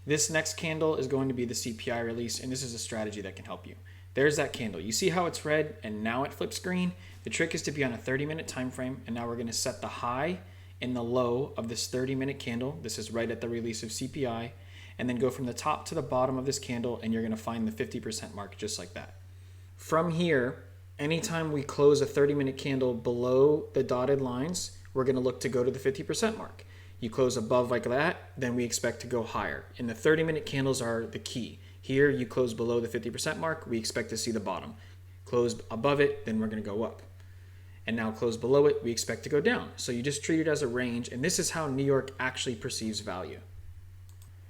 This next candle is going to be the CPI release, and this is a strategy that can help you. There's that candle. You see how it's red and now it flips green? The trick is to be on a 30-minute time frame, and now we're going to set the high and the low of this 30-minute candle. This is right at the release of CPI, and then go from the top to the bottom of this candle, and you're going to find the 50% mark just like that. From here, anytime we close a 30-minute candle below the dotted lines, we're going to look to go to the 50% mark. You close above like that, then we expect to go higher. And the 30-minute candles are the key. Here, you close below the 50% mark, we expect to see the bottom. Close above it, then we're going to go up. And now close below it, we expect to go down. So you just treat it as a range, and this is how New York actually perceives value.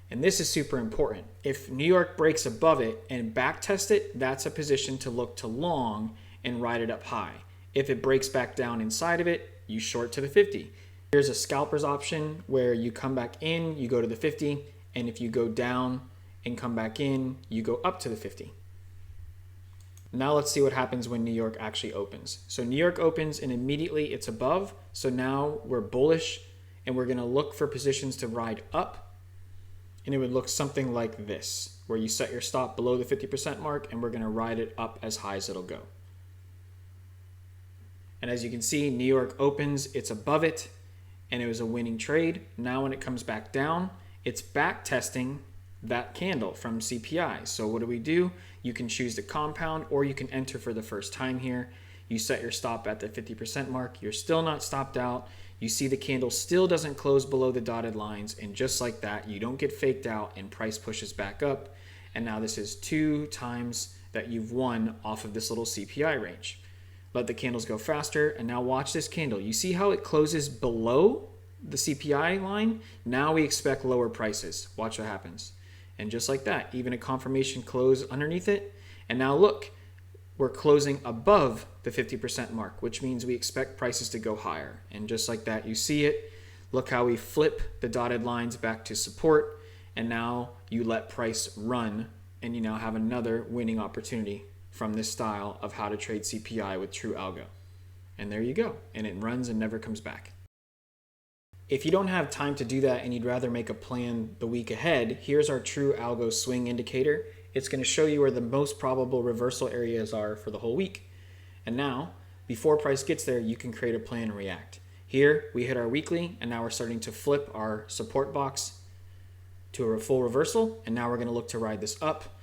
And this is super important. If New York breaks above it and backtest it, that's a position to look to long and ride it up high. If it breaks back down inside of it, you short to the 50. Here's a scalper's option where you come back in, you go to the 50, and if you go down and come back in, you go up to the 50. Now let's see what happens when New York actually opens. So New York opens and immediately it's above. So now we're bullish and we're gonna look for positions to ride up. And it would look something like this, where you set your stop below the 50% mark and we're gonna ride it up as high as it'll go. And as you can see, New York opens, it's above it, and it was a winning trade. Now when it comes back down, it's back testing that candle from CPI. So what do? You can choose to compound, or you can enter for the first time here. You set your stop at the 50% mark. You're still not stopped out. You see the candle still doesn't close below the dotted lines, and just like that, you don't get faked out and price pushes back up. And now this is 2 times that you've won off of this little CPI range. Let the candles go faster, and now watch this candle. You see how it closes below the CPI line? Now we expect lower prices. Watch what happens. And just like that, even a confirmation close underneath it. And now look, we're closing above the 50% mark, which means we expect prices to go higher. And just like that, you see it. Look how we flip the dotted lines back to support, and now you let price run, and you now have another winning opportunity from this style of how to trade CPI with True Algo. And there you go. And it runs and never comes back. If you don't have time to do that and you'd rather make a plan the week ahead, here's our True Algo swing indicator. It's going to show you where the most probable reversal areas are for the whole week. And now, before price gets there, you can create a plan and react. Here, we hit our weekly, and now we're starting to flip our support box to a full reversal. And now we're going to look to ride this up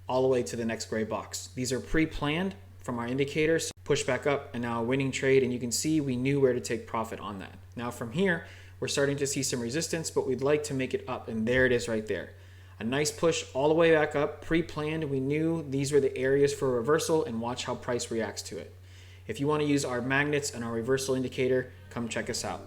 all the way to the next gray box. These are pre-planned from our indicators. Push back up, and now a winning trade, and you can see we knew where to take profit on that. Now from here, we're starting to see some resistance, but we'd like to make it up, and there it is right there. A nice push all the way back up, pre-planned. We knew these were the areas for a reversal, and watch how price reacts to it. If you want to use our magnets and our reversal indicator, come check us out.